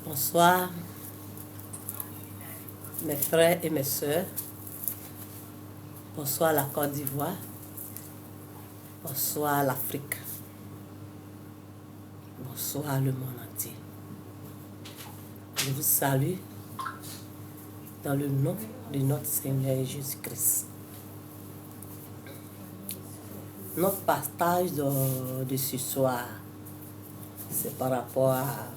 Bonsoir, mes frères et mes sœurs. Bonsoir la Côte d'Ivoire. Bonsoir l'Afrique. Bonsoir le monde entier. Je vous salue dans le nom de notre Seigneur Jésus-Christ. Notre partage de ce soir, c'est par rapport à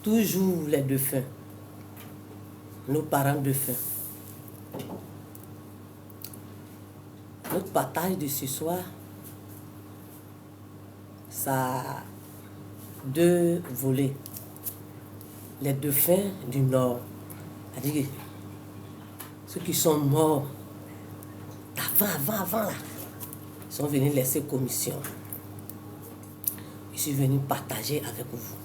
toujours les défunts, nos parents défunts. Notre partage de ce soir, ça a deux volets. Les défunts du Nord, c'est-à-dire ceux qui sont morts avant là, sont venus laisser commission. Je suis venu partager avec vous.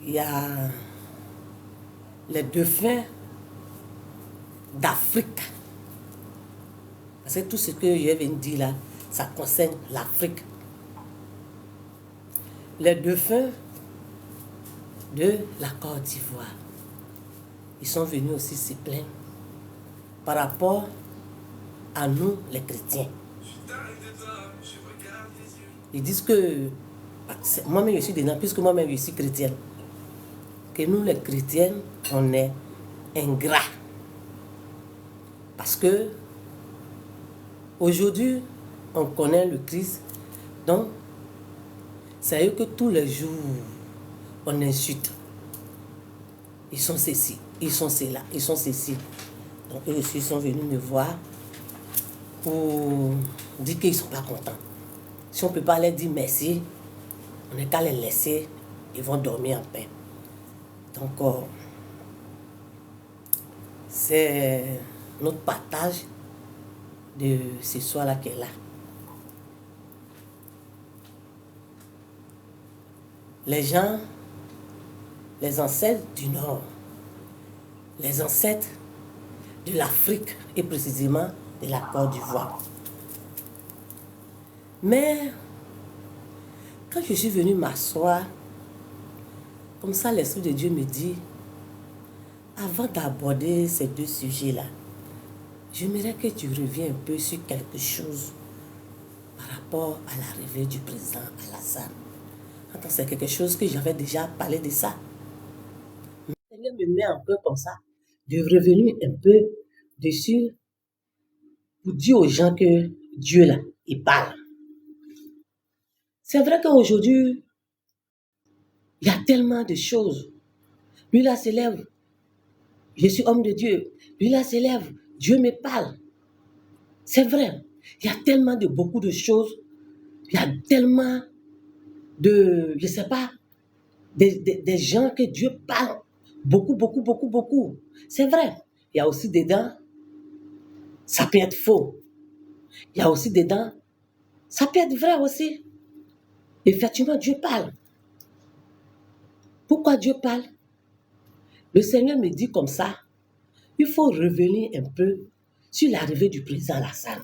Il y a les défunts d'Afrique. Parce que tout ce que je viens de dire là, ça concerne l'Afrique. Les défunts de la Côte d'Ivoire, ils sont venus aussi se plaindre par rapport à nous, les chrétiens. Ils disent que, moi-même je suis dedans, puisque moi-même je suis chrétienne, que nous les chrétiennes, on est ingrats. Parce que aujourd'hui, on connaît le Christ, donc c'est eux que tous les jours, on insulte. Ils sont ceci, ils sont cela, ils sont ceci. Donc eux aussi sont venus me voir pour dire qu'ils ne sont pas contents. Si on ne peut pas leur dire merci, on n'est qu'à les laisser, ils vont dormir en paix. Donc, c'est notre partage de ce soir-là qui est là. Les gens, les ancêtres du Nord, les ancêtres de l'Afrique et précisément de la Côte d'Ivoire. Mais quand je suis venue m'asseoir, comme ça l'Esprit de Dieu me dit, avant d'aborder ces deux sujets-là, j'aimerais que tu reviennes un peu sur quelque chose par rapport à l'arrivée du président Alassane. C'est quelque chose que j'avais déjà parlé de ça. Mais le Seigneur me met un peu comme ça, de revenir un peu dessus pour dire aux gens que Dieu là, il parle. C'est vrai qu'aujourd'hui, il y a tellement de choses. Lui là s'élève, je suis homme de Dieu. Lui là s'élève, Dieu me parle. C'est vrai, il y a tellement de beaucoup de choses. Il y a tellement de, je ne sais pas, des gens que Dieu parle. Beaucoup. C'est vrai. Il y a aussi dedans, ça peut être faux. Il y a aussi dedans, ça peut être vrai aussi. Effectivement, Dieu parle. Pourquoi Dieu parle? Le Seigneur me dit comme ça, il faut revenir un peu sur l'arrivée du président Alassane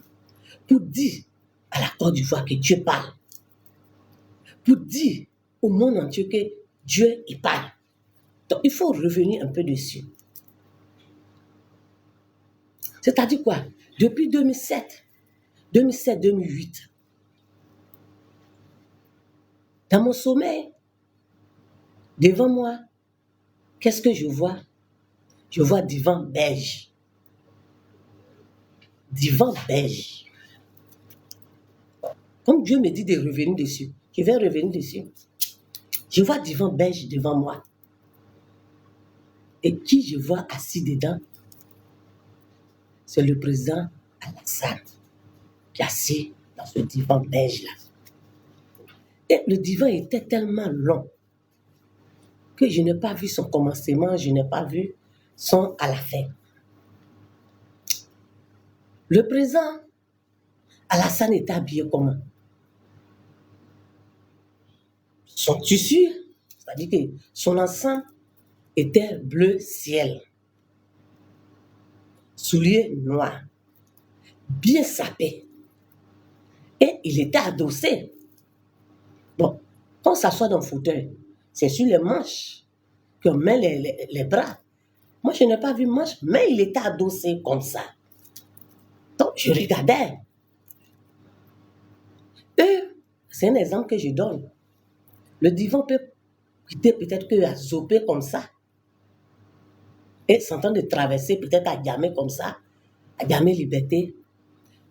pour dire à la Côte d'Ivoire que Dieu parle. Pour dire au monde entier que Dieu il parle. Donc, il faut revenir un peu dessus. C'est-à-dire quoi? Depuis 2007-2008, dans mon sommeil, devant moi, qu'est-ce que je vois? Je vois divan beige. Divan beige. Comme Dieu me dit de revenir dessus, je vais revenir dessus. Je vois divan beige devant moi. Et qui je vois assis dedans? C'est le président Alassane qui est assis dans ce divan beige-là. Et le divan était tellement long que je n'ai pas vu son commencement, je n'ai pas vu son à la fin. Le président Alassane était habillé comment? Son tissu, c'est-à-dire que son ensemble était bleu ciel. Souliers noirs, bien sapé. Et il était adossé. Bon, Quand on s'assoit dans le fauteuil, c'est sur les manches qu'on met les bras. Moi, je n'ai pas vu manche, mais il était adossé comme ça. Donc, je regardais. C'est un exemple que je donne. Le divan peut quitter peut-être que à zoper comme ça. Et s'entendre de traverser peut-être à Djamé comme ça, à Djamé Liberté.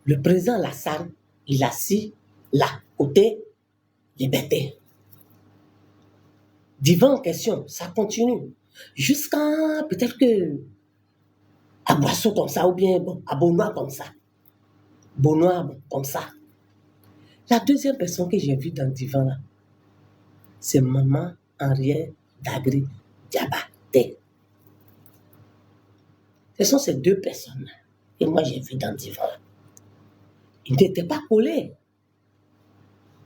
Le président Lassane, il est assis là, côté Liberté. Divan en question, ça continue. Jusqu'à peut-être que à Boisseau comme ça, ou bien bon, à Beaunois comme ça. Beaunois bon, comme ça. La deuxième personne que j'ai vue dans le divan là, c'est maman Henriette Dagri Diabaté. Ce sont ces deux personnes-là que moi j'ai vues dans le divan là. Ils n'étaient pas collés.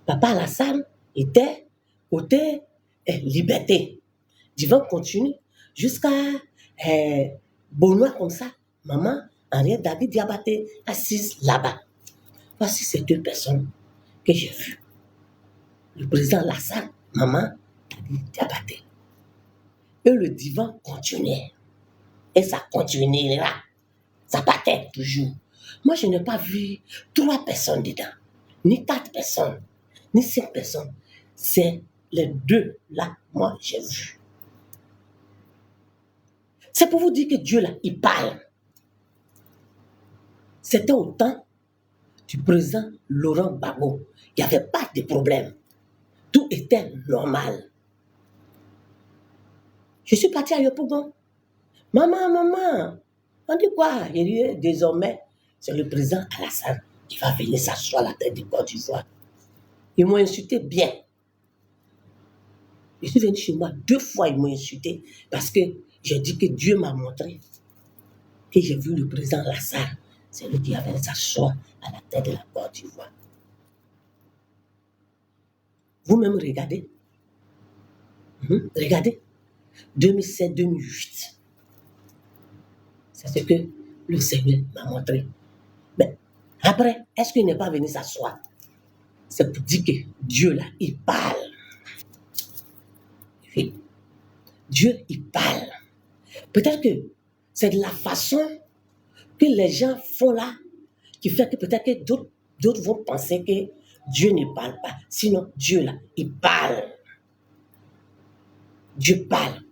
Papa Alassane était côté Liberté. Divan continue jusqu'à Beaunois comme ça. Maman Henriette Dagri Diabaté assise là-bas. Voici ces deux personnes que j'ai vues. Le président Lassane, maman Diabaté. Et le divan continuait. Et ça continuera. Ça partait toujours. Moi, je n'ai pas vu 3 personnes dedans, ni 4 personnes, ni 5 personnes. C'est les 2 là, moi, j'ai vu. C'est pour vous dire que Dieu, là, il parle. C'était au temps du président Laurent Gbagbo. Il n'y avait pas de problème. Tout était normal. Je suis partie à Yopougon. Maman, on dit quoi? Il dit, désormais, c'est le président Alassane qui va venir s'asseoir à la tête du Côte d'Ivoire. Ils m'ont insulté bien. Je suis venu chez moi 2 fois, ils m'ont insulté parce que j'ai dit que Dieu m'a montré que j'ai vu le président Alassane. C'est lui qui avait s'asseoir à la tête de la Côte d'Ivoire. Vous-même regardez. Regardez. 2007-2008. C'est ce que le Seigneur m'a montré. Mais après, est-ce qu'il n'est pas venu s'asseoir? C'est pour dire que Dieu, là, il parle. Oui. Dieu, il parle. Peut-être que c'est de la façon que les gens font là qui fait que peut-être que d'autres vont penser que Dieu ne parle pas. Sinon, Dieu, là, il parle. Dieu parle.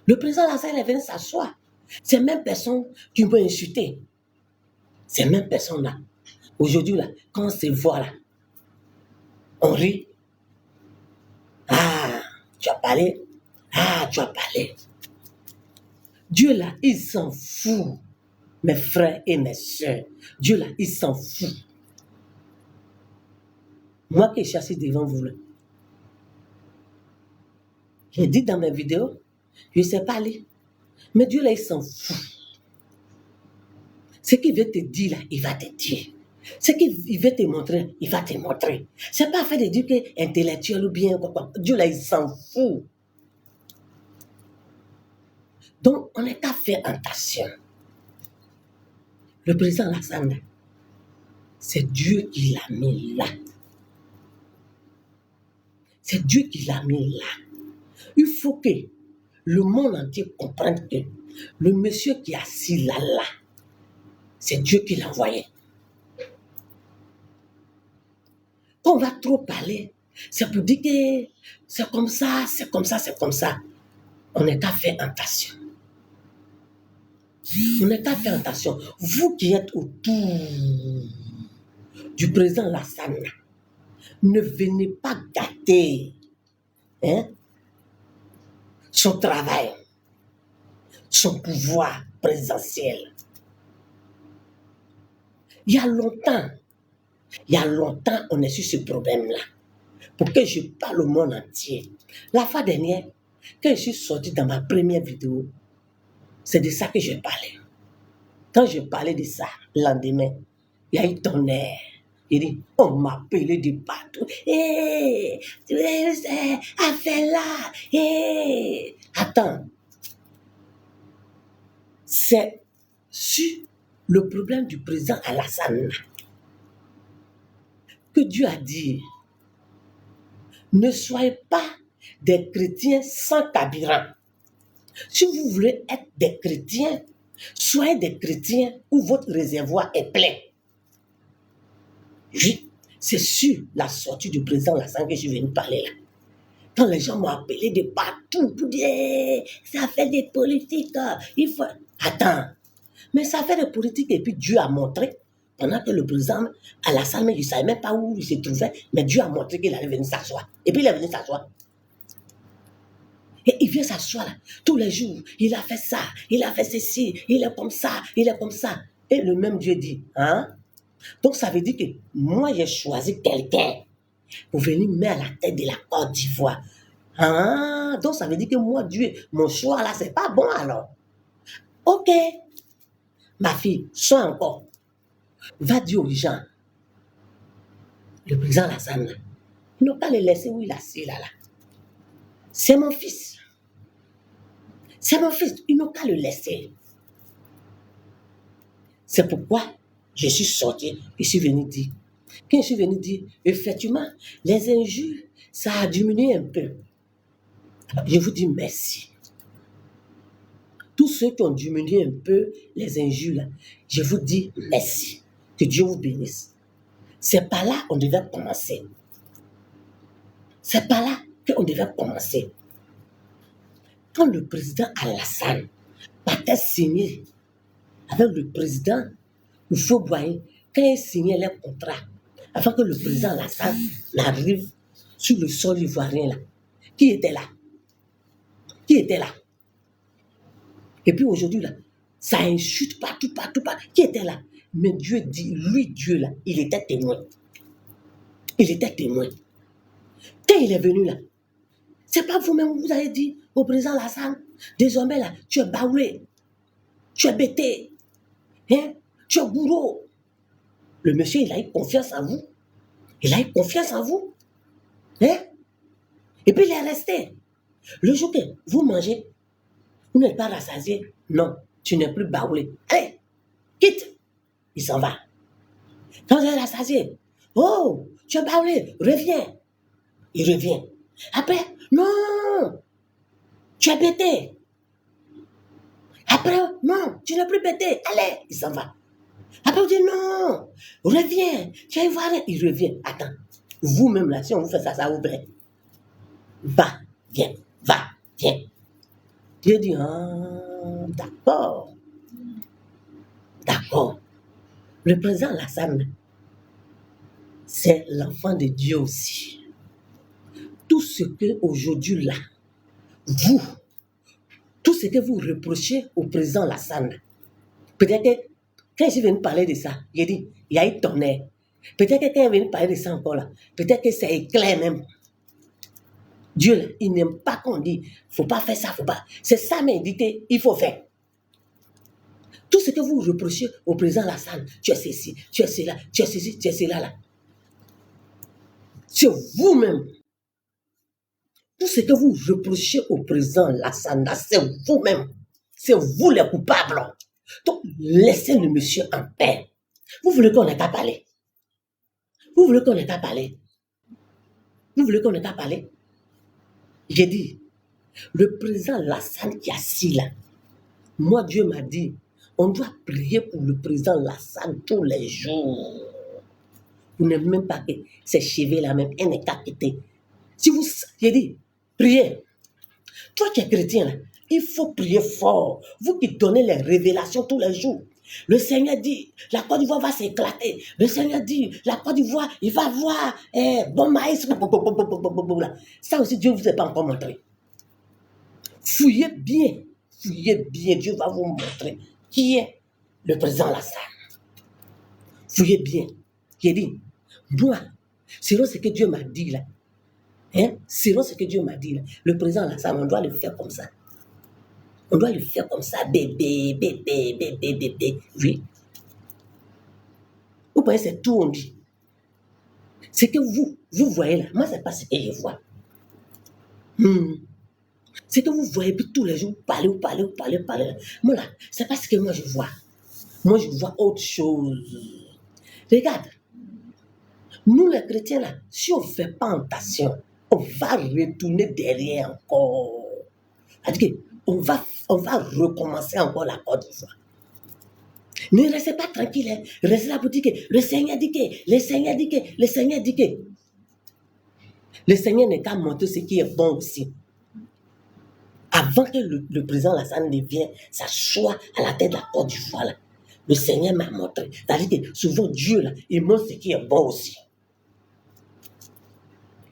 Le président Lassane est venu s'asseoir. Ces mêmes personnes qui m'ont insulté. Ces mêmes personnes-là. Aujourd'hui, là, quand on se voit là, on rit. Ah, tu as parlé. Ah, tu as parlé. Dieu, là, il s'en fout. Mes frères et mes soeurs. Dieu, là, il s'en fout. Moi qui suis assis devant vous, là, j'ai dit dans mes vidéos, je ne sais pas lire. Mais Dieu, là, il s'en fout. Ce qu'il veut te dire, là, il va te dire. Ce qu'il veut te montrer, il va te montrer. Ce n'est pas fait de dire que intellectuel ou bien quoi. Dieu, là, il s'en fout. Donc, on n'est qu'à faire attention. Le président Lassane, c'est Dieu qui l'a mis là. C'est Dieu qui l'a mis là. Il faut que le monde entier comprenne que le monsieur qui est assis là, c'est Dieu qui l'a envoyé. Quand on va trop parler, c'est pour dire que c'est comme ça, c'est comme ça, c'est comme ça. On n'est qu'à faire attention. On n'est qu'à faire attention. Vous qui êtes autour du président Lassane, ne venez pas gâter son travail, son pouvoir présidentiel. Il y a longtemps, on est sur ce problème-là. Pour que je parle au monde entier. La fois dernière, quand je suis sorti dans ma première vidéo, c'est de ça que je parlais. Quand je parlais de ça, le lendemain, il y a eu tonnerre. Il dit, on m'appelait de partout. Hé, affaire là. Hé, attends. C'est sur le problème du président Alassane que Dieu a dit, Ne soyez pas des chrétiens sans carburant. Si vous voulez être des chrétiens, soyez des chrétiens où votre réservoir est plein. Oui, c'est sur la sortie du président Lassane que je suis venu parler là. Quand les gens m'ont appelé de partout pour dire ça fait des politiques, il faut. Attends, mais ça fait des politiques et puis Dieu a montré, pendant que le président Alassane, mais je ne savais même pas où il se trouvait, mais Dieu a montré qu'il allait venir s'asseoir. Et puis il est venu s'asseoir. Et il vient s'asseoir là, tous les jours. Il a fait ça, il a fait ceci, il est comme ça, il est comme ça. Et le même Dieu dit, hein? Donc ça veut dire que moi j'ai choisi quelqu'un pour venir mettre à la tête de la Côte d'Ivoire. Ah, donc ça veut dire que moi, Dieu, mon choix là, c'est pas bon alors. Ok, ma fille, sois encore. Va dire aux gens, le président Lassane, là, ils n'ont pas le laisser où il est assis là. C'est mon fils. C'est mon fils, ils n'ont qu'à le laisser. C'est pourquoi je suis sorti, je suis venu dire. Quand je suis venu dire, effectivement, les injures, ça a diminué un peu. Je vous dis merci. Tous ceux qui ont diminué un peu les injures, là, je vous dis merci. Que Dieu vous bénisse. C'est par là qu'on devait commencer. C'est par là qu'on devait commencer. Quand le président Alassane partait signer avec le président Houphouët-Boigny, quand il signait les contrats, avant que le président Alassane n'arrive sur le sol ivoirien là, qui était là? Qui était là? Et puis aujourd'hui là, ça insulte partout. Qui était là? Mais Dieu dit, lui Dieu là, il était témoin. Il était témoin. Quand il est venu là, c'est pas vous-même, vous avez dit au président Lassane, désormais là, tu es baoulé, tu es bêté, hein? Tu es bourreau. Le monsieur, il a eu confiance en vous. Il a eu confiance en vous. Hein? Et puis il est resté. Le jour que vous mangez, vous n'êtes pas rassasié. Non, tu n'es plus baoulé. Allez, quitte. Il s'en va. Quand vous êtes rassasié, oh, tu es baoulé, reviens. Il revient. Après, non, tu es bêté. Après, non, tu n'es plus bêté. Allez, il s'en va. Après, on dit non, reviens. Tu vas voir, il revient. Attends, vous-même là, si on vous fait ça, ça vous plaît. Va, viens. Dieu dit, ah, d'accord. Le président Lassane, c'est l'enfant de Dieu aussi. Tout ce que aujourd'hui là, tout ce que vous reprochez au président Lassane, peut-être que quand je suis venu parler de ça, j'ai dit, il y a eu tonnerre. Peut-être que quand il est venu parler de ça encore là, peut-être que c'est éclair même. Dieu, là, il n'aime pas qu'on dit, faut pas faire ça, faut pas. C'est ça, mais il dit qu'il faut faire. Tout ce que vous reprochez au président Lassane, tu es ceci, tu es cela, tu es ceci, tu es cela là. C'est vous-même. Tout ce que vous reprochez au président Lassane, là, c'est vous-même. C'est vous les coupables. Donc, laissez le monsieur en paix. Vous voulez qu'on n'ait qu'à parler? Vous voulez qu'on n'ait qu'à parler? Vous voulez qu'on n'ait qu'à parler? J'ai dit, le président Lassane qui est assis là, moi Dieu m'a dit, on doit prier pour le président Lassane tous les jours. Vous n'aimez même pas que ces cheveux là même, un n'est qu'à quitter. Si vous, j'ai dit, priez. Toi qui es chrétien là, il faut prier fort. Vous qui donnez les révélations tous les jours. Le Seigneur dit, la Côte d'Ivoire va s'éclater. Le Seigneur dit, la Côte d'Ivoire, il va voir bon maïs. Ça aussi, Dieu ne vous a pas encore montré. Fouillez bien, Dieu va vous montrer qui est le président Lassane. Fouillez bien. J'ai dit, moi, selon ce que Dieu m'a dit là, selon ce que Dieu m'a dit là, le président Lassane, on doit le faire comme ça. On doit le faire comme ça, bébé. Oui. Vous voyez, c'est tout, on dit. Ce que vous voyez là, moi, c'est pas ce que je vois. C'est que vous voyez, puis tous les jours, parler. Moi là, c'est pas ce que moi je vois. Moi, je vois autre chose. Regarde, nous les chrétiens là, si on ne fait pas attention, on on va retourner derrière encore. C'est-à-dire qu'on va recommencer encore la Côte d'Ivoire. Ne restez pas tranquille, hein. Restez là pour dire que le Seigneur dit que, le Seigneur dit que, le Seigneur dit que. Le Seigneur n'est qu'à montrer ce qui est bon aussi. Avant que le président Lassane ne vienne s'asseoir à la tête de la Côte d'Ivoire, le Seigneur m'a montré. C'est-à-dire que souvent Dieu, là, il montre ce qui est bon aussi.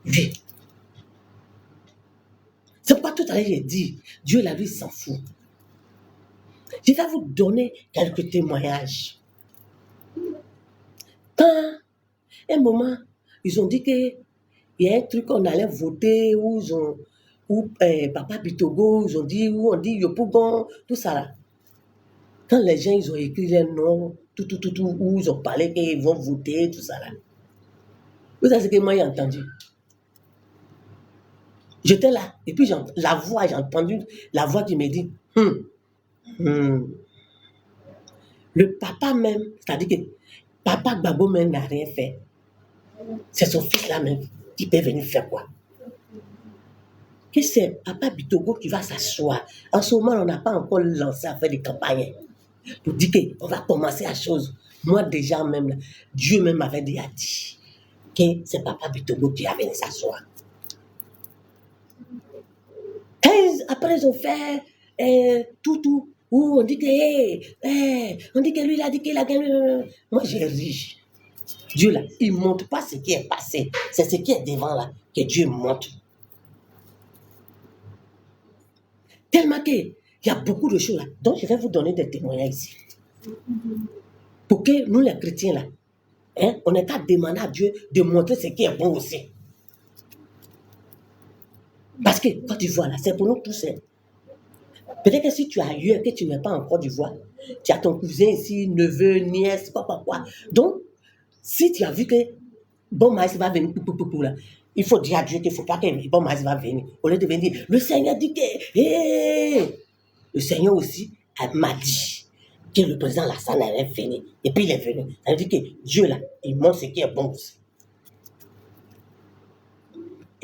Oui. C'est pourquoi tout à l'heure j'ai dit, Dieu, là, lui, s'en fout. Je vais vous donner quelques témoignages. Quand, un moment, ils ont dit qu'il y a un truc qu'on allait voter, où ils ont, où Papa Bitogo, ils ont dit, où on dit Yopougon, tout ça là. Quand les gens, ils ont écrit les noms, tout, où ils ont parlé qu'ils vont voter, tout ça là. Vous savez ce que moi j'ai entendu? J'étais là, et puis j'ai entendu la voix qui me dit, le papa même, c'est-à-dire que Papa Gbagbo même n'a rien fait. C'est son fils là même qui peut venir faire quoi? Que c'est Papa Bitogo qui va s'asseoir. En ce moment, on n'a pas encore lancé à faire des campagnes pour dire qu'on va commencer à chose. Moi déjà même, là, Dieu même m'avait déjà dit que c'est Papa Bitogo qui va venir s'asseoir. Après, ils ont fait tout, où on dit que lui, il a dit qu'il a gagné. Moi, j'ai ri. Dieu, là, il ne montre pas ce qui est passé. C'est ce qui est devant, là, que Dieu montre. Tellement qu'il y a beaucoup de choses, là. Donc, je vais vous donner des témoignages ici. Pour que nous, les chrétiens, là, hein, on n'est qu'à demander à Dieu de montrer ce qui est bon aussi. Parce que Côte d'Ivoire, là, c'est pour nous tous. Hein. Peut-être que si tu as ailleurs, que tu n'es pas en Côte d'Ivoire, tu as ton cousin ici, neveu, nièce, quoi. Donc, si tu as vu que bon maïs va venir, là, il faut dire à Dieu qu'il ne faut pas que bon maïs va venir. Au lieu de venir dire, le Seigneur dit que... Le Seigneur aussi m'a dit que le président Lassane allait venir. Et puis il est venu. Ça veut dire que Dieu, là, il montre ce qui est bon aussi.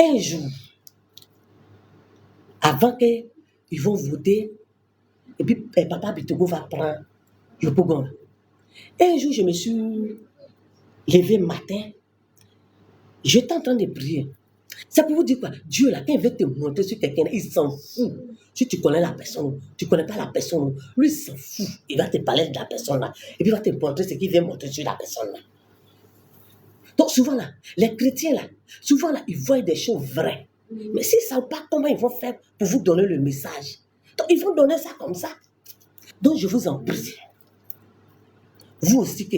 Un jour, avant qu'ils vont voter, et puis Papa Bitogo va prendre le Pougon. Un jour, je me suis levé matin, j'étais en train de prier. C'est pour vous dire quoi? Dieu, là, quand il veut te montrer sur quelqu'un, il s'en fout. Si tu connais la personne, tu ne connais pas la personne, lui, il s'en fout. Il va te parler de la personne là. Et puis, il va te montrer ce qu'il vient montrer sur la personne là. Donc, souvent là, les chrétiens là, souvent là, ils voient des choses vraies. Mais s'ils ne savent pas comment ils vont faire pour vous donner le message, donc ils vont donner ça comme ça. Donc, je vous en prie. Vous aussi, que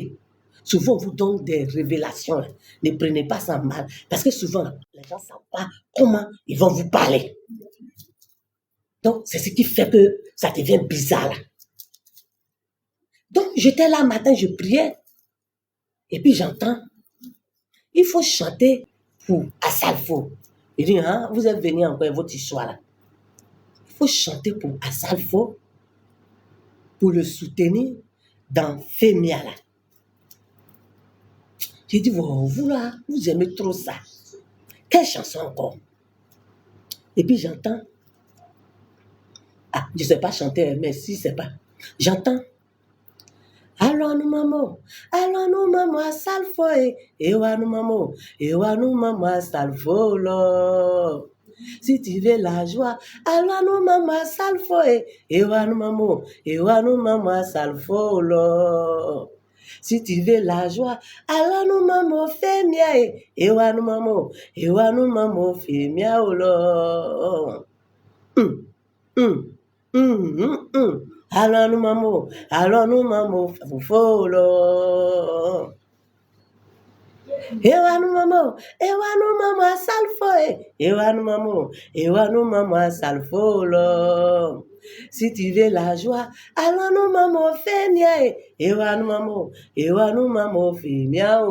souvent, on vous donne des révélations. Là. Ne prenez pas ça mal. Parce que souvent, là, les gens ne savent pas comment ils vont vous parler. Donc, c'est ce qui fait que ça devient bizarre. Là. Donc, j'étais là matin, je priais. Et puis, j'entends, il faut chanter pour Assalfo. Il dit, hein, vous êtes venu encore votre histoire là. Il faut chanter pour Assalfo, pour le soutenir dans Femia là. J'ai dit, vous là, vous aimez trop ça. Quelle chanson encore? Et puis j'entends, je ne sais pas chanter, mais si c'est pas, j'entends, allons-nous maman, Assalfo, nous maman, Assalfo, là. Si tu veux la joie, allons-nous maman, Assalfo, nous maman, Assalfo, là. Si tu veux la joie, allons-nous maman, Femia, nous maman, Femia, là. Allons-nous maman, Foufolo. Nous maman, Assalfo, nous maman, Assalfo. Si tu veux la joie, allons-nous maman, Femia, nous maman, Femia,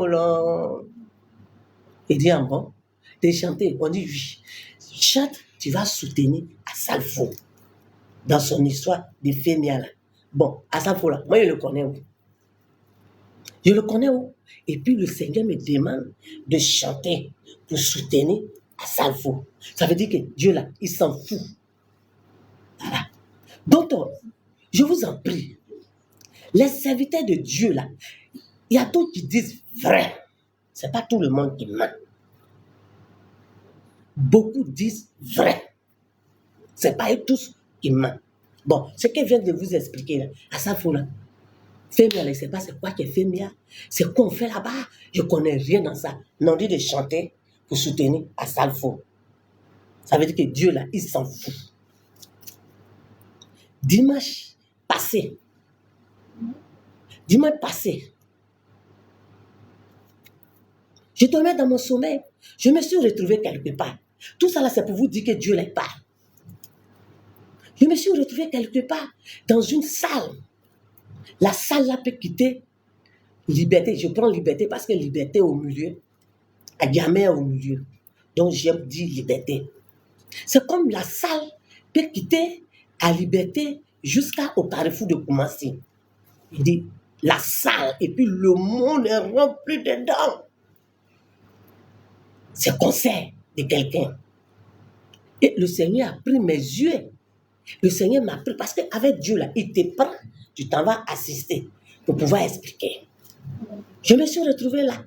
il dit en bon, de chanter, on dit oui. Chante, tu vas soutenir Assalfo. Dans son histoire de Femia là. Bon, Assalfo là, moi je le connais où? Je le connais où? Et puis le Seigneur me demande de chanter pour soutenir à Salfo. Ça veut dire que Dieu, là, il s'en fout. Voilà. Donc, je vous en prie, les serviteurs de Dieu, là, il y a d'autres qui disent vrai. Ce n'est pas tout le monde qui ment. Beaucoup disent vrai. Ce n'est pas eux tous qui mentent. Bon, ce qu'elle vient de vous expliquer, là, à Salfo, là, Femia, je ne sais pas c'est quoi qui est Femia. C'est quoi on fait là-bas? Je ne connais rien dans ça. Non, dit de chanter pour soutenir à Salfo. Ça veut dire que Dieu, là, il s'en fout. Dimanche passé, je dormais dans mon sommeil. Je me suis retrouvé quelque part. Tout ça, là, c'est pour vous dire que Dieu n'est pas. Je me suis retrouvé quelque part dans une salle. La salle, là, peut quitter liberté. Je prends liberté parce que liberté au milieu. Agamé au milieu. Donc, j'aime dire liberté. C'est comme la salle peut quitter à liberté jusqu'au carrefour de Koumassi. Il dit la salle et puis le monde est rempli dedans. C'est concert de quelqu'un. Et le Seigneur a pris mes yeux. Le Seigneur m'a pris parce qu'avec Dieu, là, il te prend, tu t'en vas assister pour pouvoir expliquer. Je me suis retrouvé là.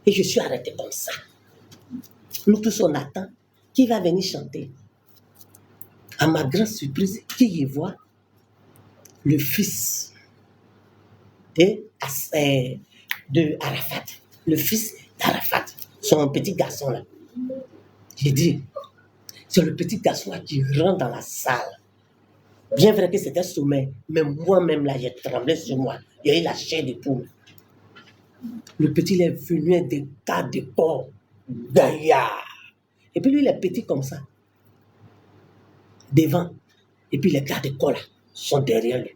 Et je suis arrêté comme ça. Nous tous, on attend qui va venir chanter. À ma grande surprise, qui y voit le fils de Arafat. Le fils d'Arafat. Son petit garçon là. J'ai dit, c'est le petit garçon là qui rentre dans la salle. Bien vrai que c'était sommeil, mais moi-même là, j'ai tremblé sur moi. Il y a eu la chair de poule. Le petit, il est venu avec des tas de corps. Gaillard. Et puis lui, il est petit comme ça. Devant. Et puis les gars de corps là sont derrière lui.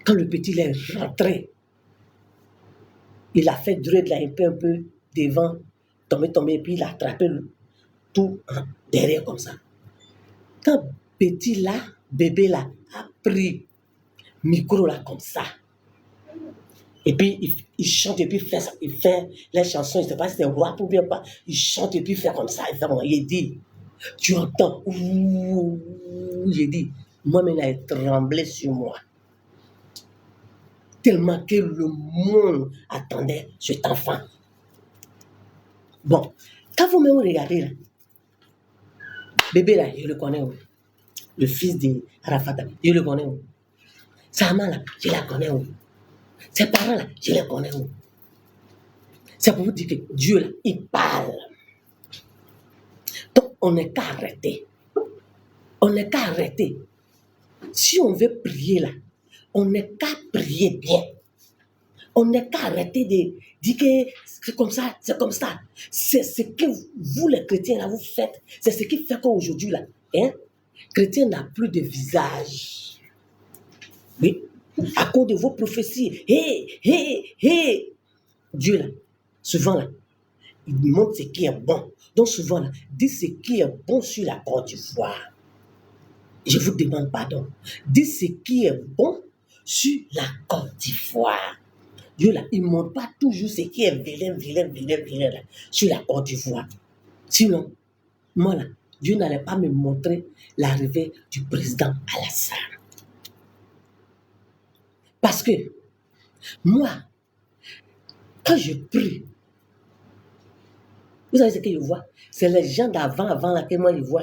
Quand le petit il est rentré, il a fait durer de la un peu devant, tomber, et puis il a attrapé tout derrière comme ça. Quand petit là, bébé là, a pris micro là comme ça, et puis il chante et puis il fait les chansons, je ne sais pas si c'est rap ou bien pas, il chante et puis il fait comme ça, il dit, tu entends, ouh, j'ai dit, moi-même il a tremblé sur moi. Tellement que le monde attendait cet enfant. Bon, quand vous-même regardez là, bébé là, je le connais où? Le fils de Arafat, je le connais où? Sa maman là, je la connais où? Ses parents là, je les connais où? C'est pour vous dire que Dieu là, il parle. Donc on n'est qu'à arrêter. On n'est qu'à arrêter. Si on veut prier là, on n'est qu'à prier bien. On n'est qu'à arrêter de dire que c'est comme ça, c'est comme ça. C'est ce que vous, les chrétiens, là, vous faites. C'est ce qui fait qu'aujourd'hui, là, chrétien n'a plus de visage. Oui, à cause de vos prophéties. Hé, Dieu, là, souvent, là, il montre ce qui est bon. Donc, souvent, là, dit ce qui est bon sur la Côte d'Ivoire. Je vous demande pardon. Dit ce qui est bon sur la Côte d'Ivoire. Dieu là, il ne montre pas toujours ce qui est vilain là, sur la Côte d'Ivoire. Sinon, moi là, Dieu n'allait pas me montrer l'arrivée du président Alassane. Parce que moi, quand je prie, vous savez ce que je vois? C'est les gens avant là que moi je vois.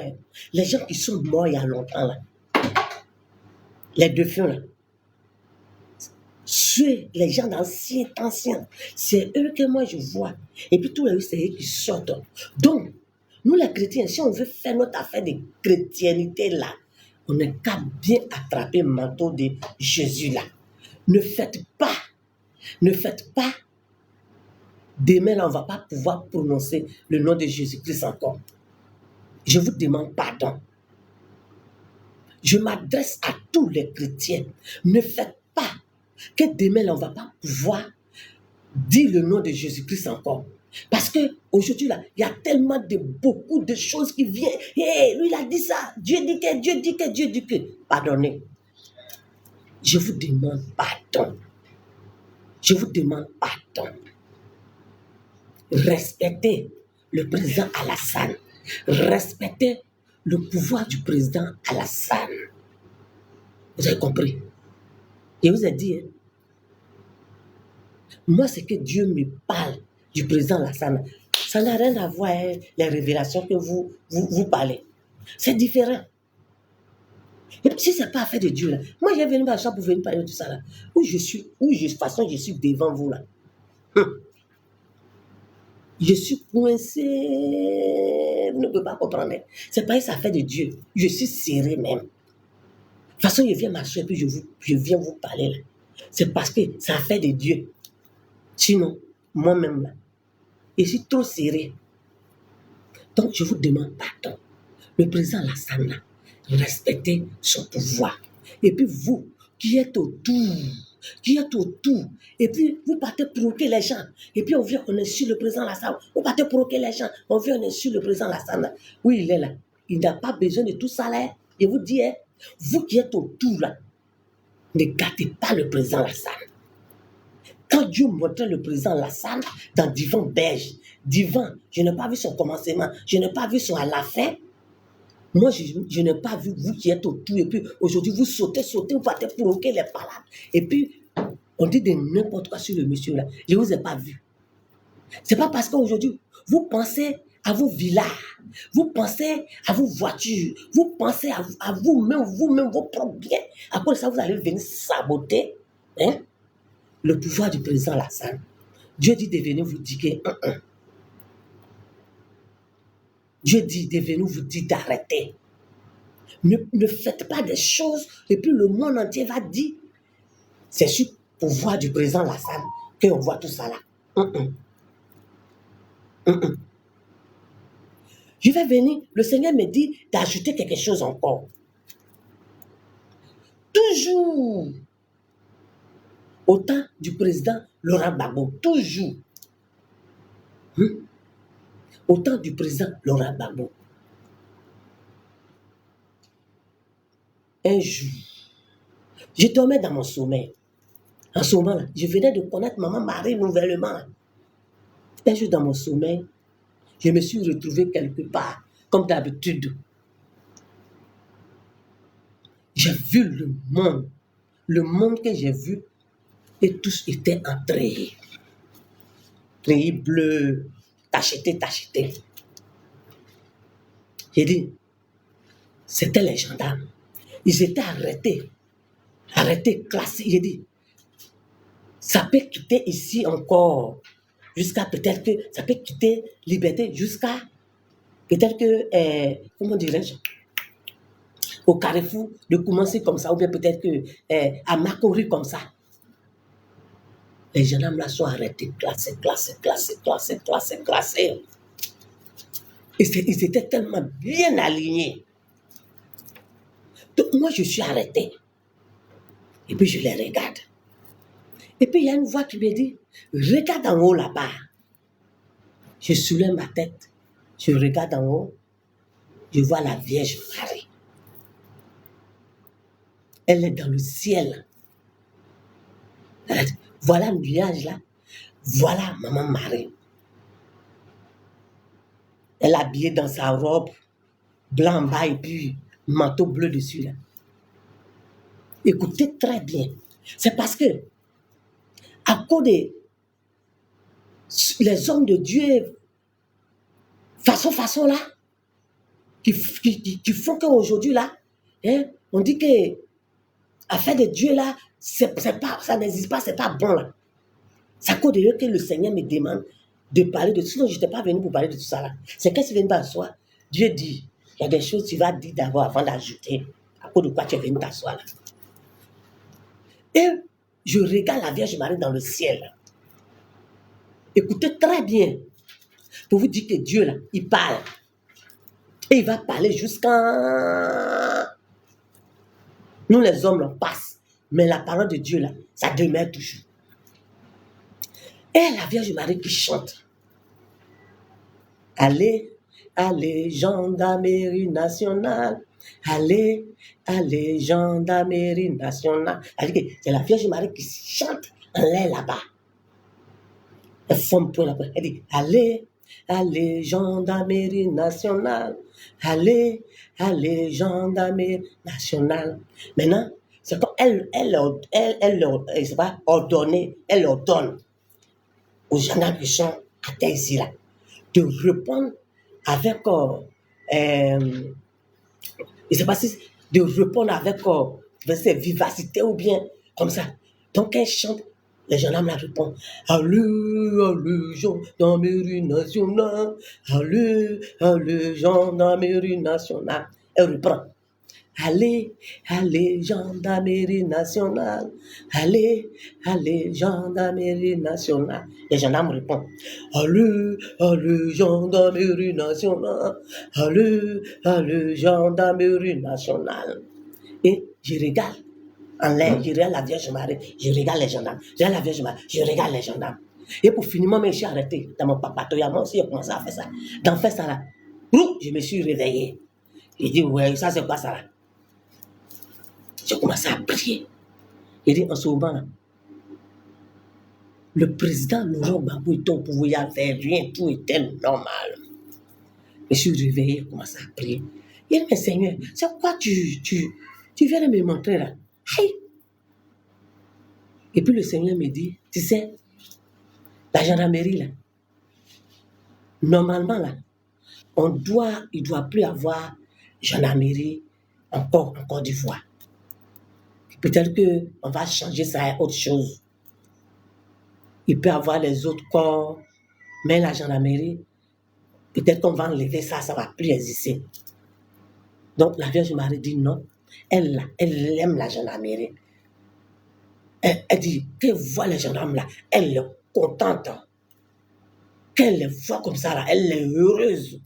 Les gens qui sont morts il y a longtemps là. Les défunts là. Les gens anciens, c'est eux que moi je vois. Et puis tous les eux, c'est eux qui sortent. Donc, nous les chrétiens, si on veut faire notre affaire de chrétienté là, on n'est qu'à bien attraper le manteau de Jésus là. Ne faites pas. Demain là, on ne va pas pouvoir prononcer le nom de Jésus-Christ encore. Je vous demande pardon. Je m'adresse à tous les chrétiens. Ne faites pas que demain, là, on ne va pas pouvoir dire le nom de Jésus-Christ encore. Parce qu'aujourd'hui, là, il y a tellement beaucoup de choses qui viennent. Hey, lui, il a dit ça. Dieu dit que. Pardonnez. Je vous demande pardon. Respectez le président Alassane. Respectez le pouvoir du président Alassane. Vous avez compris? Et vous avez dit, hein, moi, c'est que Dieu me parle du président Alassane. Ça n'a rien à voir avec les révélations que vous parlez. C'est différent. Et puis, si ce n'est pas affaire de Dieu, là, moi, j'ai venu à ça pour venir parler de tout ça, là. De toute façon, je suis devant vous, là. Je suis coincé. Vous ne pouvez pas comprendre. C'est pas une affaire de Dieu. Je suis serré même. De toute façon, je viens marcher et puis je viens vous parler, là. C'est parce que c'est affaire de Dieu. Sinon, moi-même, là, je suis trop serré. Donc, je vous demande pardon. Le président Alassane, là, respectez son pouvoir. Et puis vous, qui êtes autour, et puis vous partez provoquer les gens, et puis on vient, on insulte le président Alassane, vous partez provoquer les gens, on vient, on insulte le président Alassane. Oui, il est là. Il n'a pas besoin de tout ça là. Je vous dis, hein, vous qui êtes autour là, ne gâtez pas le président Alassane. Quand Dieu montrait le président Alassane dans Divan Belge, Divan, je n'ai pas vu son commencement, je n'ai pas vu son à la fin. Moi, je n'ai pas vu vous qui êtes autour, et puis aujourd'hui, vous sautez, vous partez provoquer les palabres. Et puis, on dit de n'importe quoi sur le monsieur là. Je ne vous ai pas vu. Ce n'est pas parce qu'aujourd'hui, vous pensez à vos villas, vous pensez à vos voitures, vous pensez à vous-même, vos propres biens. À cause de ça, vous allez venir saboter, hein, le pouvoir du président Alassane. Dieu dit de venir vous dire Dieu dit de venir vous dire d'arrêter. Ne faites pas des choses et puis le monde entier va dire c'est sur le pouvoir du président Alassane qu'on voit tout ça là. Je vais venir, le Seigneur me dit d'ajouter quelque chose encore. Toujours au temps du président Laurent Gbagbo, toujours. Au temps du président Laurent Gbagbo. Un jour, je dormais dans mon sommeil. En ce moment-là, je venais de connaître Maman Marie nouvellement. Un jour dans mon sommeil, je me suis retrouvé quelque part, comme d'habitude. J'ai vu le monde que j'ai vu, et tous étaient en treillis. Treillis bleu, tacheté. J'ai dit, c'était les gendarmes. Ils étaient arrêtés, classés. J'ai dit, ça peut quitter ici encore, jusqu'à peut-être que, ça peut quitter Liberté jusqu'à, peut-être que, comment dirais-je, au Carrefour, de commencer comme ça, ou bien peut-être que à Macquarie comme ça. Les gendarmes là sont arrêtés, classés. Et ils étaient tellement bien alignés. Donc moi, je suis arrêté. Et puis je les regarde. Et puis il y a une voix qui me dit, regarde en haut là-bas. Je soulève ma tête. Je regarde en haut. Je vois la Vierge Marie. Elle est dans le ciel. Voilà le nuage là. Voilà Maman Marie. Elle est habillée dans sa robe blanc en bas et puis manteau bleu dessus là. Écoutez très bien. C'est parce que à cause des les hommes de Dieu façon là qui font qu'aujourd'hui là, hein, on dit que affaire de Dieu là, c'est pas, ça n'existe pas, c'est pas bon là. C'est à cause de eux que le Seigneur me demande de parler de tout ça. Sinon, je n'étais pas venu pour parler de tout ça là. C'est qu'est-ce qui vient de t'asseoir. Dieu dit, il y a des choses que tu vas dire d'abord avant d'ajouter. À cause de quoi tu es venu t'asseoir là. Et je regarde la Vierge Marie dans le ciel là. Écoutez très bien. Pour vous dire que Dieu là, il parle. Et il va parler jusqu'à... Nous les hommes, on passe. Mais la parole de Dieu là, ça demeure toujours. Et la Vierge Marie qui chante. Allez, gendarmerie nationale. Allez, gendarmerie nationale. C'est la Vierge Marie qui chante en l'air là-bas. Elle forme point là-bas. Elle dit, allez, allez, gendarmerie nationale. Allez, allez, gendarmerie nationale. Maintenant, c'est quand c'est pas ordonné, elle ordonne aux gendarmes qui sont à terre ici, là, de répondre avec, je ne sais pas si de répondre avec cette vivacité ou bien comme ça. Donc, elle chante, les gendarmes la répondent. Allez, allez, gendarmerie nationale. Allez, allez, gendarmerie nationale. Elle reprend. Allez, allez, gendarmerie nationale. Allez, allez, gendarmerie nationale. Les gendarmes répondent. Allez, allez, gendarmerie nationale. Allez, allez, gendarmerie nationale. Et je regarde en l'air, je regarde la Vierge Marie, je regarde les gendarmes. Je regarde la Vierge Marie, je regarde les gendarmes. Et pour finir, moi, je suis arrêté dans mon papatoya. Moi aussi, j'ai commencé à faire ça. Dans faire ça là, je me suis réveillé. J'ai dit, ouais, ça c'est quoi ça là? J'ai commencé à prier. Il dit, en ce moment-là, le président Laurent Gbagbo était au pouvoir, il n'y avait rien, tout était normal. Je suis réveillé, j'ai commencé à prier. Il dit, mais Seigneur, c'est quoi tu viens de me montrer là? Hey! Et puis le Seigneur me dit, tu sais, la gendarmerie là, normalement là, il ne doit plus avoir gendarmerie encore en Côte d'Ivoire. Peut-être qu'on va changer ça à autre chose. Il peut y avoir les autres corps, mais la gendarmerie, peut-être qu'on va enlever ça, ça ne va plus exister. Donc la Vierge Marie dit non, elle aime la gendarmerie. Elle dit, qu'elle voit les gendarmes là, elle est contente. Qu'elle les voit comme ça là, elle est heureuse.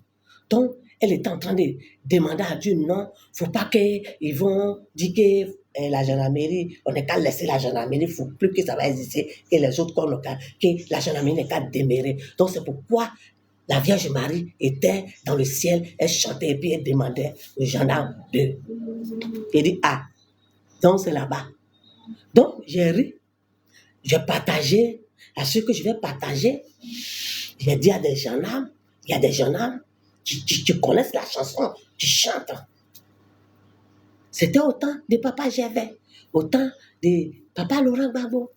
Donc, elle est en train de demander à Dieu, non, il ne faut pas qu'ils vont dire que la gendarmerie, on n'est qu'à laisser la gendarmerie, il ne faut plus que ça va exister, que les autres corps, que la gendarmerie n'est qu'à demeurer. Donc, c'est pourquoi la Vierge Marie était dans le ciel, elle chantait et puis elle demandait aux gendarmes de... Il dit, ah, donc c'est là-bas. Donc, j'ai ri, j'ai partagé, à ce que je vais partager, j'ai dit à des gendarmes, il y a des gendarmes qui connaissent la chanson, qui chantent. C'était au temps de Papa Gervais, au temps de Papa Laurent Gbagbo.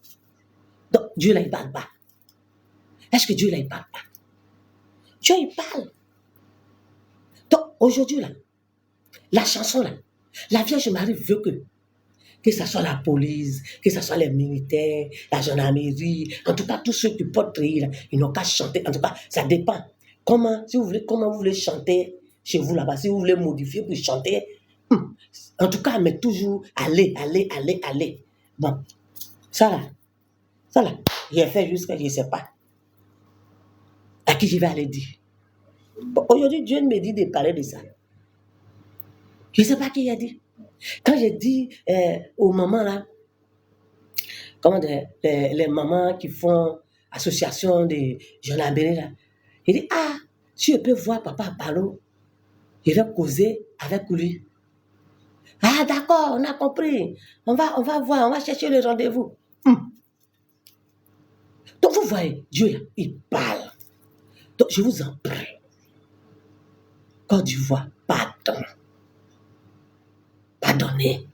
Donc, Dieu là, il parle pas. Est-ce que Dieu là, il parle pas? Dieu, il parle. Donc, aujourd'hui là, la chanson là, la Vierge Marie veut que ce soit la police, que ce soit les militaires, la gendarmerie, en tout cas, tous ceux qui portent pays là, ils n'ont qu'à chanter. En tout cas, ça dépend. Comment vous voulez chanter chez vous là-bas, si vous voulez modifier pour chanter, en tout cas, mais toujours allez, allez, allez, allez. Bon, ça là, j'ai fait jusqu'à je ne sais pas à qui je vais aller dire. Bon, aujourd'hui, Dieu me dit de parler de ça. Je ne sais pas qui il a dit. Quand j'ai dit aux mamans là, comment dire, les mamans qui font association de gendarmerie là, il dit, ah, si je peux voir Papa Balo, je vais causer avec lui. Ah, d'accord, on a compris. On va voir, on va chercher le rendez-vous. Donc, vous voyez, Dieu, là, il parle. Donc, je vous en prie. Côte d'Ivoire, pardon. Pardonnez.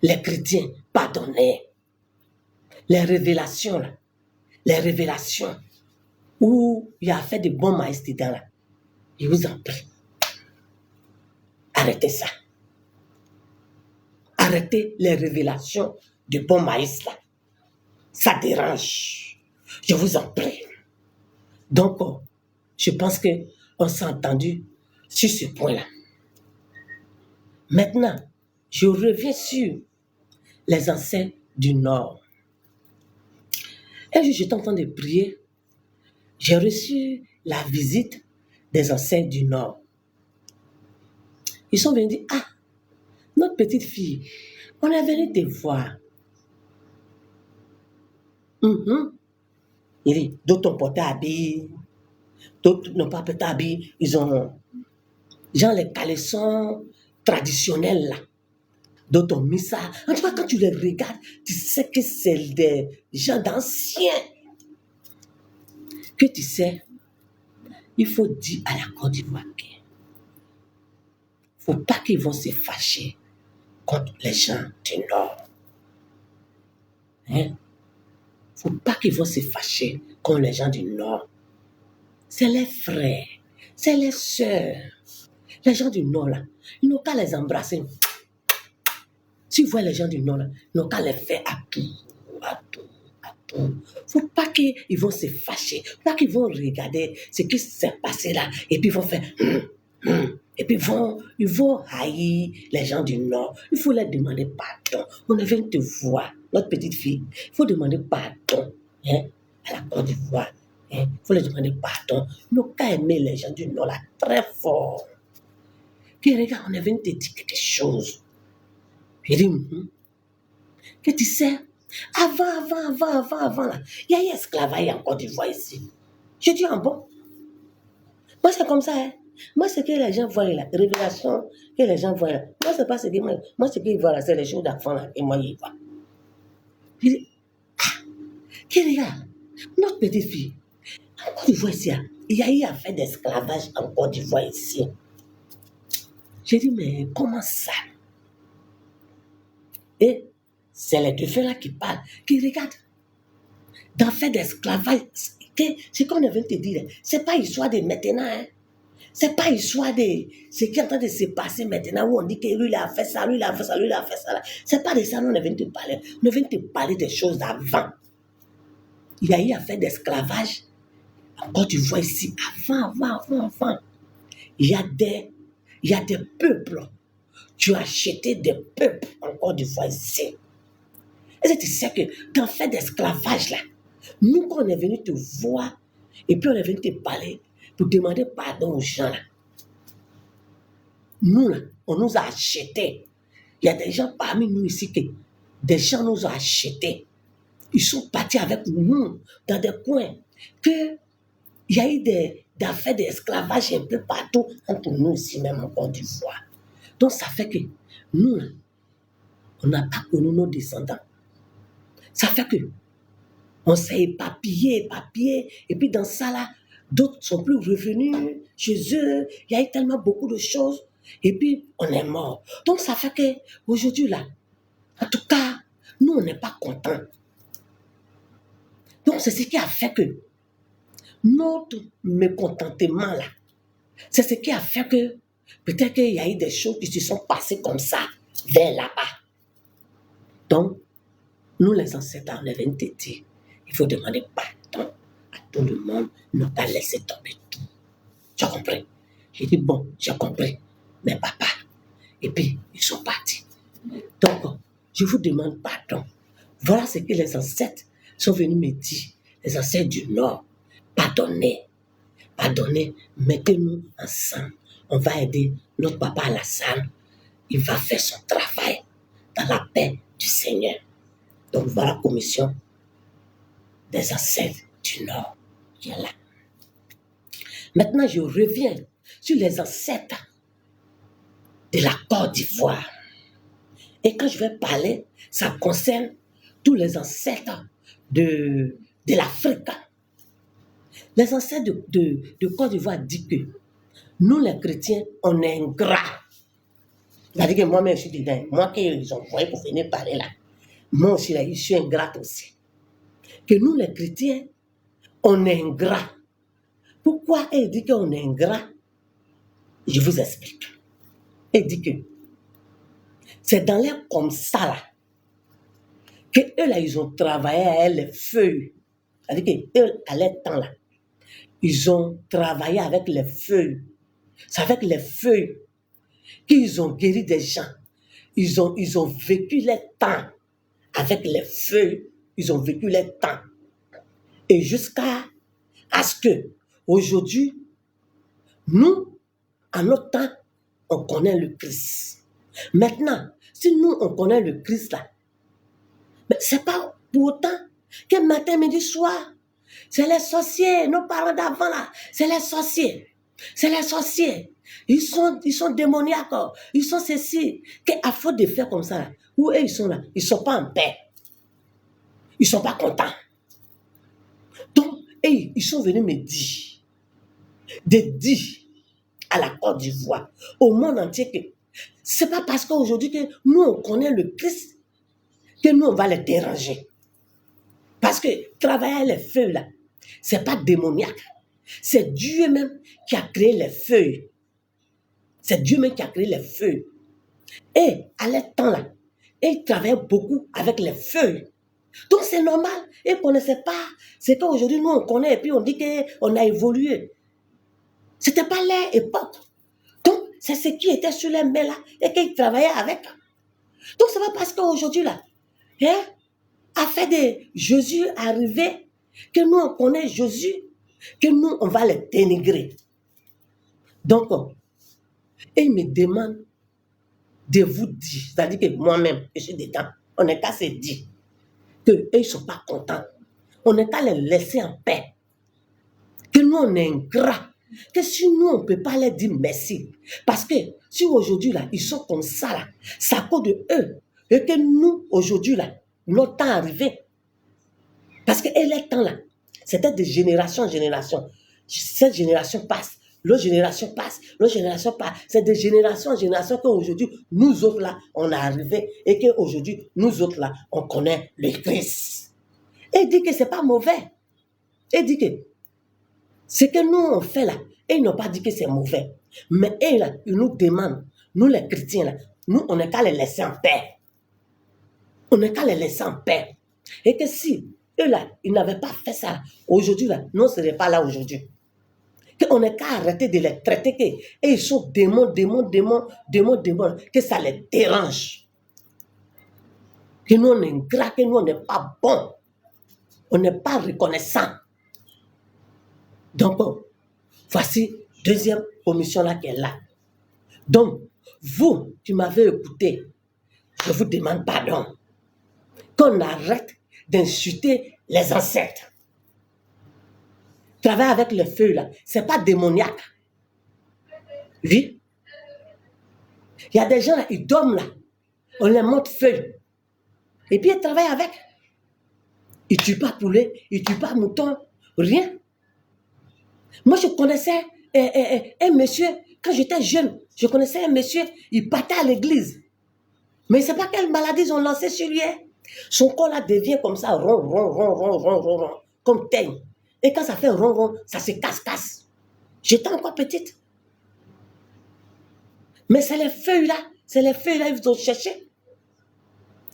Les chrétiens, pardonnez. Les révélations, là, les révélations où il a fait de bons maïs dedans, là, je vous en prie. Arrêtez ça. Arrêtez les révélations de bons maïs, là. Ça dérange. Je vous en prie. Donc, je pense qu'on s'est entendu sur ce point-là. Maintenant, je reviens sur les anciens du Nord. Un jour, j'étais en train de prier. J'ai reçu la visite des anciens du Nord. Ils sont venus dire, ah, notre petite fille, on est venu te voir. Il dit, d'autres ont porté habit, d'autres n'ont pas porté habit. Ils ont, genre les caleçons traditionnels là. D'autres ont mis ça. En tout cas, quand tu les regardes, tu sais que c'est des gens d'anciens. Que tu sais, il faut dire à la Côte d'Ivoire qu'il ne faut pas qu'ils vont se fâcher contre les gens du Nord. Hein? Faut pas qu'ils vont se fâcher contre les gens du Nord. C'est les frères, c'est les sœurs. Les gens du Nord, là, ils n'ont qu'à les embrasser. Si vous voyez les gens du Nord, là, ils n'ont qu'à les faire à tout, à tout, à tout. Faut pas qu'ils vont se fâcher. Faut pas qu'ils vont regarder ce qui s'est passé là et puis ils vont faire et puis ils vont haïr les gens du Nord. Il faut leur demander pardon. On vient te voir, notre petite fille. Il faut demander pardon à la Côte d'Ivoire. Il faut leur demander pardon. Ils n'ont qu'à aimer les gens du Nord là très fort. Puis regarde, on vient te dire quelque chose. J'ai dit, que tu sais, avant, là, il y a eu esclavage en Côte d'Ivoire ici. Je dis, bon. Moi, c'est comme ça, hein. Moi, ce que les gens voient là, révélation que les gens voient là, moi, c'est pas ce que moi, ce qu'ils voient là, c'est les choses d'enfants là, et moi, je vois. Je dis, qui regarde, notre petite fille, en Côte d'Ivoire ici, il y a eu affaire d'esclavage en Côte d'Ivoire ici. J'ai dit, mais comment ça? Et c'est les deux frères là qui parlent, qui regardent. D'affaire d'esclavage, ce qu'on vient de te dire, c'est pas histoire de maintenant, hein. C'est pas histoire de ce qui est en train de se passer maintenant où on dit que lui il a fait ça, lui il a fait ça, lui il a fait ça. C'est pas de ça qu'on vient de te parler. On vient de te parler des choses d'avant. Il y a eu affaire d'esclavage en Côte d'Ivoire ici, avant. Il y a des peuples. Tu as acheté des peuples en Côte d'Ivoire ici. Et tu sais que dans le fait d'esclavage là, nous quand on est venu te voir et puis on est venu te parler pour demander pardon aux gens là. Nous là, on nous a achetés. Il y a des gens parmi nous ici que des gens nous ont achetés. Ils sont partis avec nous dans des coins que il y a eu des affaires d'esclavage un peu partout entre nous ici même en Côte d'Ivoire. Donc ça fait que nous là, on n'a pas connu nos descendants. Ça fait que on s'est éparpillé, et puis dans ça là, d'autres sont plus revenus chez eux. Il y a eu tellement beaucoup de choses, et puis on est mort. Donc ça fait que aujourd'hui là, en tout cas, nous on n'est pas contents. Donc c'est ce qui a fait que notre mécontentement là, c'est ce qui a fait que peut-être qu'il y a eu des choses qui se sont passées comme ça vers là-bas. Donc nous les ancêtres, on est venus te dire, il faut demander pardon à tout le monde, ne pas laisser tomber tout. Tu as compris? J'ai dit, bon, j'ai compris, mais papa. Et puis, ils sont partis. Donc, je vous demande pardon. Voilà ce que les ancêtres sont venus me dire, les ancêtres du Nord. Pardonnez, mettez-nous ensemble. On va aider notre papa Alassane. Il va faire son travail dans la paix du Seigneur. Donc voilà la commission des ancêtres du Nord qui est là. Maintenant, je reviens sur les ancêtres de la Côte d'Ivoire. Et quand je vais parler, ça concerne tous les ancêtres de l'Afrique. Les ancêtres de Côte d'Ivoire disent que nous, les chrétiens, on est ingrats. C'est-à-dire que moi-même, je suis dedans. Moi qu'ils ont envoyé pour venir parler là. Moi aussi, là, je suis ingrat aussi. Que nous, les chrétiens, on est ingrats. Pourquoi elle dit qu'on est ingrat? Je vous explique. Elle dit que c'est dans l'air comme ça, là, que eux, là, ils ont travaillé à elle les feuilles. C'est-à-dire qu'eux, à leur temps, là, ils ont travaillé avec les feuilles. C'est avec les feuilles qu'ils ont guéri des gens. Ils ont vécu les temps. Avec les feuilles, ils ont vécu les temps. Et jusqu'à ce que, aujourd'hui, nous, en notre temps, on connaît le Christ. Maintenant, si nous, on connaît le Christ là, mais c'est pas pour autant que matin, midi, soir, c'est les sorciers, nos parents d'avant là, c'est les sorciers. C'est les sorciers. Ils sont démoniaques. Ils sont ceci. Qu'à faute de faire comme ça, là, où eux, ils sont là, ils sont pas en paix. Ils sont pas contents. Donc, ils sont venus me dire de dire à la Côte d'Ivoire, au monde entier, que c'est pas parce qu'aujourd'hui que nous, on connaît le Christ, que nous, on va les déranger. Parce que travailler les feuilles, là, c'est pas démoniaque. C'est Dieu même qui a créé les feuilles. C'est Dieu même qui a créé les feuilles. Et à leur temps, là, ils travaillaient beaucoup avec les feuilles. Donc c'est normal. Ils ne connaissaient pas. C'est qu'aujourd'hui, nous, on connaît et puis on dit qu'on a évolué. Ce n'était pas leur époque. Donc, c'est ce qui était sur les mains là et qu'ils travaillaient avec. Donc, c'est pas parce qu'aujourd'hui, là, hein, a fait de Jésus arriver, que nous, on connaît Jésus, que nous, on va les dénigrer. Donc, ils me demandent de vous dire, c'est-à-dire que moi-même, je suis dedans, on n'est qu'à se dire qu'eux, ils ne sont pas contents. On n'est qu'à les laisser en paix. Que nous, on est ingrats. Que si nous, on ne peut pas leur dire merci. Parce que si aujourd'hui, là, ils sont comme ça, là, c'est à cause de eux. Et que nous, aujourd'hui, là, notre temps est arrivé. Parce que les temps, là, c'était de génération en génération. Cette génération passe. L'autre génération passe, l'autre génération passe. C'est de génération en génération qu'aujourd'hui, nous autres là, on est arrivés et qu'aujourd'hui, nous autres là, on connaît le Christ. Et il dit que c'est pas mauvais. Il dit que ce que nous on fait là, et ils n'ont pas dit que c'est mauvais. Mais eux là, ils nous demandent, nous les chrétiens là, nous on n'est qu'à les laisser en paix. On n'est qu'à les laisser en paix. Et que si eux là, ils n'avaient pas fait ça, aujourd'hui là, nous ne serions pas là aujourd'hui. Qu'on n'est qu'à arrêter de les traiter, et ils sont démons, que ça les dérange. Que nous on est ingrats, que nous on n'est pas bon. On n'est pas reconnaissant. Donc, voici deuxième commission là qui est là. Donc, vous qui m'avez écouté, je vous demande pardon. Qu'on arrête d'insulter les ancêtres. Travailler avec le feu là, c'est pas démoniaque. Oui. Il y a des gens là, ils dorment là. On les montre feu. Et puis ils travaillent avec. Ils ne tuent pas poulet, ils ne tuent pas mouton, rien. Moi, je connaissais un monsieur, quand j'étais jeune, je connaissais un monsieur, il partait à l'église. Mais c'est pas quelle maladie ils ont lancé sur lui. Son corps là devient comme ça, rond, comme teigne. Et quand ça fait rond, ça se casse. J'étais encore petite. Mais c'est les feuilles là, ils ont cherché.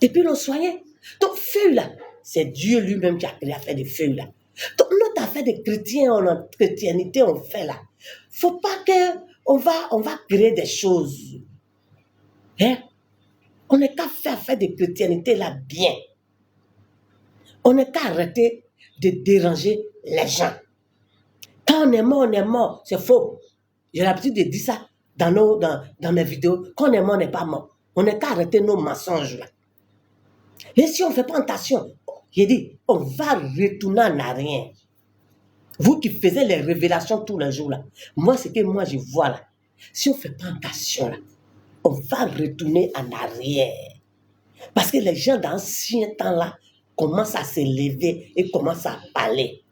Et puis ils l'ont soigné. Donc, feuilles là, c'est Dieu lui-même qui a créé à faire des feuilles là. Donc, notre affaire de chrétiens, notre chrétienté, on fait là. Faut pas que on va créer des choses. Hein? On n'est qu'à faire de chrétienté là bien. On n'est qu'à arrêter de déranger les gens. Quand on est mort, c'est faux. J'ai l'habitude de dire ça dans mes vidéos. Quand on est mort, on n'est pas mort. On n'est qu'à arrêter nos mensonges là. Et si on ne fait pas attention, j'ai dit, on va retourner en arrière. Vous qui faisiez les révélations tous les jours là, moi, ce que moi je vois là, si on ne fait pas attention là, on va retourner en arrière. Parce que les gens d'ancien temps là commencent à se lever et commencent à parler.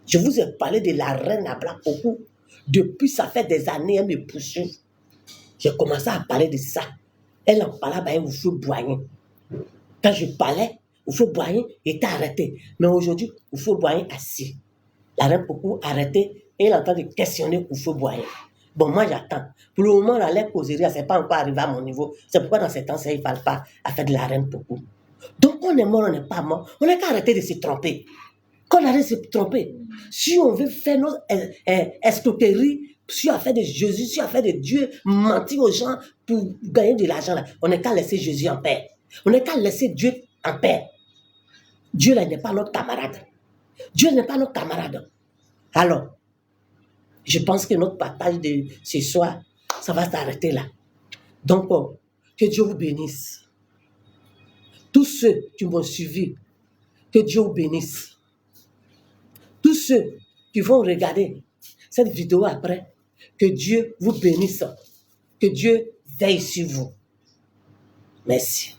Je vous ai parlé de la reine Ablakoku. Depuis, ça fait des années, elle me poursuit. J'ai commencé à parler de ça. Elle en parlait, elle vous fait boyer. Quand je parlais, il faut boyer, il était arrêté. Mais aujourd'hui, il faut boyer assis. La reine beaucoup arrêté et elle entend de questionner il faut boyer. Bon, moi j'attends. Pour le moment, la causerie, ce n'est pas encore arrivé à mon niveau. C'est pourquoi dans ces temps-ci, il ne parle pas à faire de la reine beaucoup. Donc, on est mort, on n'est pas mort. On n'a qu'à arrêter de se tromper. Quand on arrête de se tromper, si on veut faire nos escroqueries, si on fait de Jésus, si on fait de Dieu, mentir aux gens pour gagner de l'argent, là, on n'est qu'à laisser Jésus en paix. On n'est qu'à laisser Dieu en paix. Dieu là n'est pas notre camarade. Dieu n'est pas notre camarade. Alors, je pense que notre partage de ce soir, ça va s'arrêter là. Donc, que Dieu vous bénisse. Tous ceux qui m'ont suivi, que Dieu vous bénisse. Tous ceux qui vont regarder cette vidéo après, que Dieu vous bénisse. Que Dieu veille sur vous. Merci.